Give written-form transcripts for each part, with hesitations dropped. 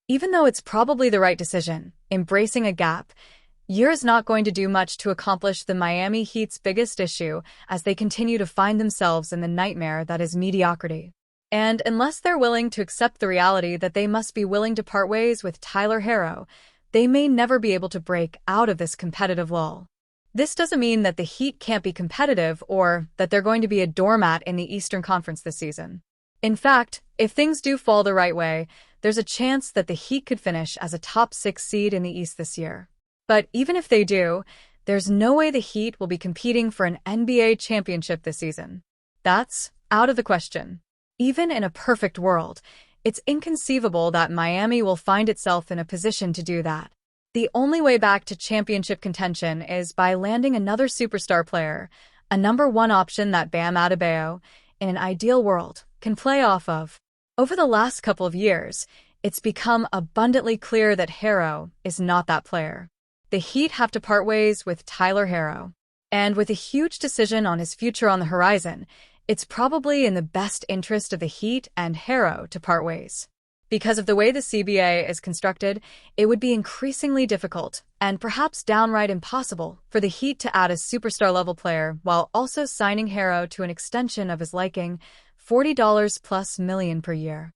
Even though it's probably the right decision, embracing a gap year is not going to do much to accomplish the Miami Heat's biggest issue as they continue to find themselves in the nightmare that is mediocrity. And unless they're willing to accept the reality that they must be willing to part ways with Tyler Herro, they may never be able to break out of this competitive lull. This doesn't mean that the Heat can't be competitive or that they're going to be a doormat in the Eastern Conference this season. In fact, if things do fall the right way, there's a chance that the Heat could finish as a top 6 seed in the East this year. But even if they do, there's no way the Heat will be competing for an NBA championship this season. That's out of the question. Even in a perfect world, it's inconceivable that Miami will find itself in a position to do that. The only way back to championship contention is by landing another superstar player, a number one option that Bam Adebayo, in an ideal world, can play off of. Over the last couple of years, it's become abundantly clear that Herro is not that player. The Heat have to part ways with Tyler Herro. And with a huge decision on his future on the horizon, it's probably in the best interest of the Heat and Herro to part ways. Because of the way the CBA is constructed, it would be increasingly difficult, and perhaps downright impossible, for the Heat to add a superstar-level player while also signing Herro to an extension of his liking, $40+ million per year.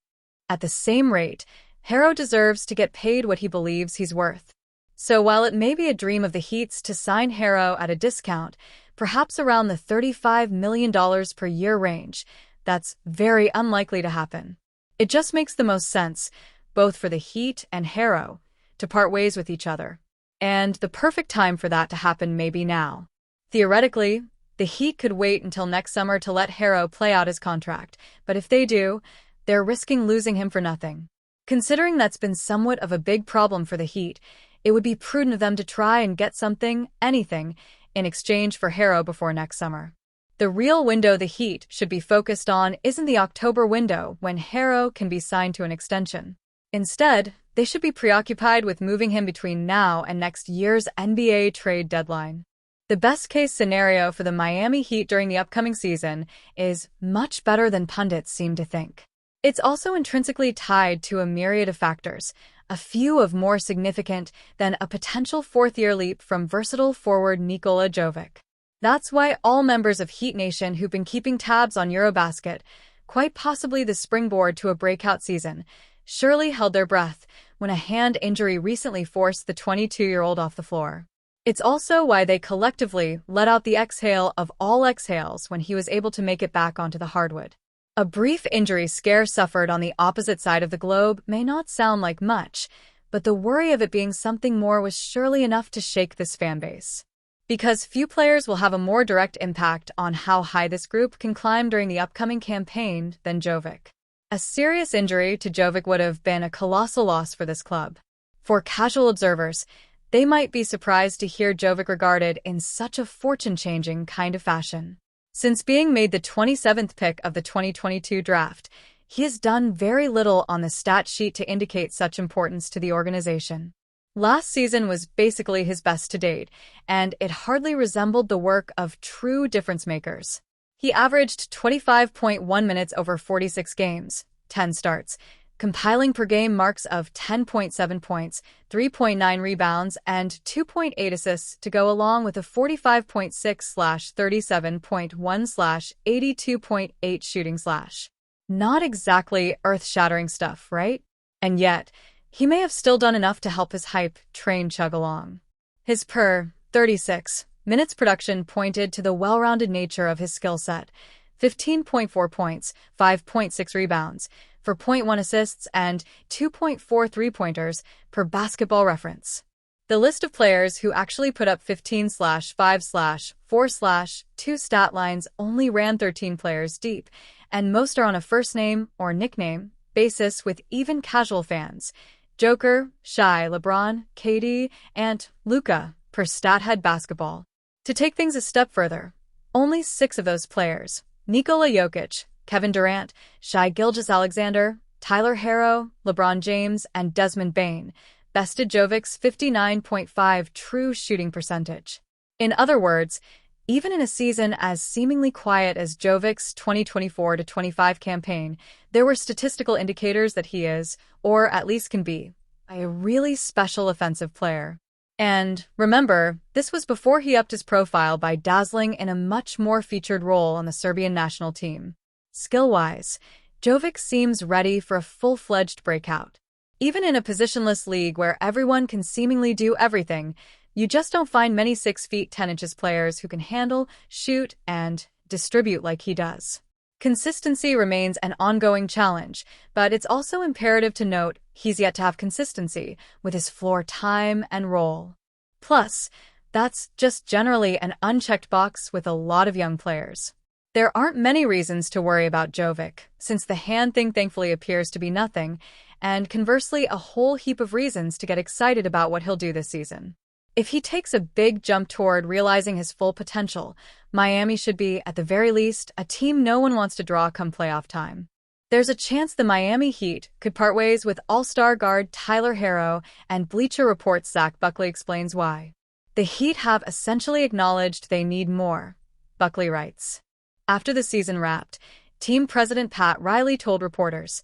At the same rate, Herro deserves to get paid what he believes he's worth. So while it may be a dream of the Heat's to sign Herro at a discount, perhaps around the $35 million per year range, that's very unlikely to happen. It just makes the most sense, both for the Heat and Herro, to part ways with each other. And the perfect time for that to happen may be now. Theoretically, the Heat could wait until next summer to let Herro play out his contract, but if they do, they're risking losing him for nothing. Considering that's been somewhat of a big problem for the Heat, it would be prudent of them to try and get something, anything, in exchange for Herro before next summer. The real window the Heat should be focused on isn't the October window when Herro can be signed to an extension. Instead, they should be preoccupied with moving him between now and next year's NBA trade deadline. The best-case scenario for the Miami Heat during the upcoming season is much better than pundits seem to think. It's also intrinsically tied to a myriad of factors, a few of more significant than a potential fourth-year leap from versatile forward Nikola Jovic. That's why all members of Heat Nation who've been keeping tabs on Eurobasket, quite possibly the springboard to a breakout season, surely held their breath when a hand injury recently forced the 22-year-old off the floor. It's also why they collectively let out the exhale of all exhales when he was able to make it back onto the hardwood. A brief injury scare suffered on the opposite side of the globe may not sound like much, but the worry of it being something more was surely enough to shake this fanbase. Because few players will have a more direct impact on how high this group can climb during the upcoming campaign than Jovic. A serious injury to Jovic would have been a colossal loss for this club. For casual observers, they might be surprised to hear Jovic regarded in such a fortune-changing kind of fashion. Since being made the 27th pick of the 2022 draft, he has done very little on the stat sheet to indicate such importance to the organization. Last season was basically his best to date, and it hardly resembled the work of true difference-makers. He averaged 25.1 minutes over 46 games, 10 starts, compiling per-game marks of 10.7 points, 3.9 rebounds, and 2.8 assists to go along with a 45.6/37.1/82.8 shooting slash. Not exactly earth-shattering stuff, right? And yet, he may have still done enough to help his hype train chug along. His per 36 minutes production pointed to the well-rounded nature of his skill set: 15.4 points, 5.6 rebounds, 4.1 assists, and 2.4 three-pointers per Basketball Reference. The list of players who actually put up 15/5/4/2 stat lines only ran 13 players deep, and most are on a first-name or nickname basis with even casual fans: Joker, Shai, LeBron, KD, and Luka per StatHead Basketball. To take things a step further, only 6 of those players, Nikola Jovic, Kevin Durant, Shai Gilgeous-Alexander, Tyler Herro, LeBron James, and Desmond Bane, bested Jovic's 59.5 true shooting percentage. In other words, even in a season as seemingly quiet as Jovic's 2024-25 campaign, there were statistical indicators that he is, or at least can be, by a really special offensive player. And remember, this was before he upped his profile by dazzling in a much more featured role on the Serbian national team. Skill-wise, Jovic seems ready for a full-fledged breakout. Even in a positionless league where everyone can seemingly do everything, you just don't find many 6 feet 10 inches players who can handle, shoot, and distribute like he does. Consistency remains an ongoing challenge, but it's also imperative to note he's yet to have consistency with his floor time and role. Plus, that's just generally an unchecked box with a lot of young players. There aren't many reasons to worry about Jovic, since the hand thing thankfully appears to be nothing, and conversely a whole heap of reasons to get excited about what he'll do this season. If he takes a big jump toward realizing his full potential, Miami should be, at the very least, a team no one wants to draw come playoff time. There's a chance the Miami Heat could part ways with all-star guard Tyler Herro, and Bleacher Report's Zach Buckley explains why. The Heat have essentially acknowledged they need more, Buckley writes. After the season wrapped, team president Pat Riley told reporters,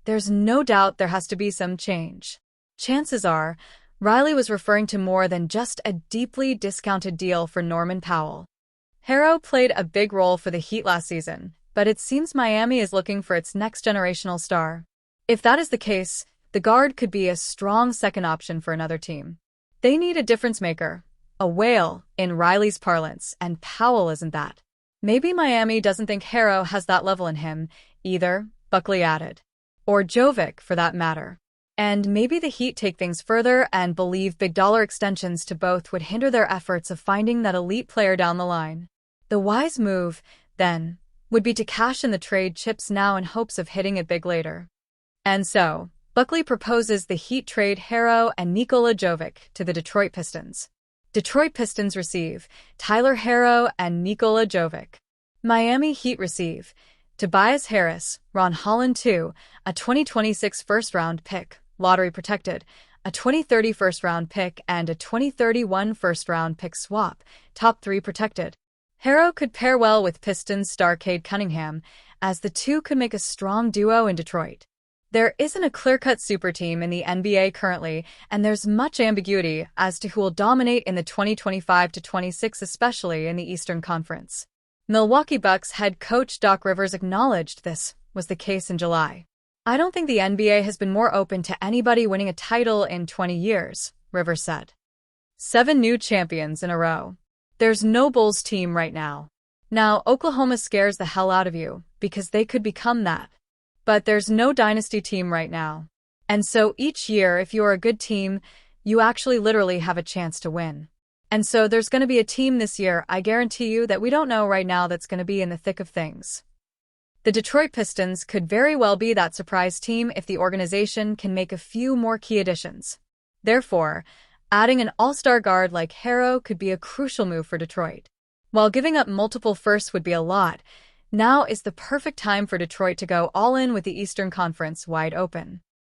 "There's no doubt there has to be some change." Chances are, Riley was referring to more than just a deeply discounted deal for Norman Powell. Herro played a big role for the Heat last season, but it seems Miami is looking for its next generational star. If that is the case, the guard could be a strong second option for another team. They need a difference maker, a whale, in Riley's parlance, and Powell isn't that. Maybe Miami doesn't think Herro has that level in him, either, Buckley added. Or Jovic, for that matter. And maybe the Heat take things further and believe big-dollar extensions to both would hinder their efforts of finding that elite player down the line. The wise move, then, would be to cash in the trade chips now in hopes of hitting it big later. And so, Buckley proposes the Heat trade Herro and Nikola Jovic to the Detroit Pistons. Detroit Pistons receive Tyler Herro and Nikola Jovic. Miami Heat receive Tobias Harris, Ron Holland II, a 2026 first-round pick, lottery protected, a 2030 first-round pick, and a 2031 first-round pick swap, top 3 protected. Herro could pair well with Pistons star Cade Cunningham, as the two could make a strong duo in Detroit. There isn't a clear-cut super team in the NBA currently, and there's much ambiguity as to who will dominate in the 2025-26, especially in the Eastern Conference. Milwaukee Bucks head coach Doc Rivers acknowledged this was the case in July. "I don't think the NBA has been more open to anybody winning a title in 20 years, Rivers said. 7 new champions in a row. There's no Bulls team right now. Now, Oklahoma scares the hell out of you, because they could become that. But there's no dynasty team right now. And so each year, if you're a good team, you actually literally have a chance to win. And so there's going to be a team this year, I guarantee you, that we don't know right now that's going to be in the thick of things." The Detroit Pistons could very well be that surprise team if the organization can make a few more key additions. Therefore, adding an all-star guard like Herro could be a crucial move for Detroit. While giving up multiple firsts would be a lot, now is the perfect time for Detroit to go all in with the Eastern Conference wide open.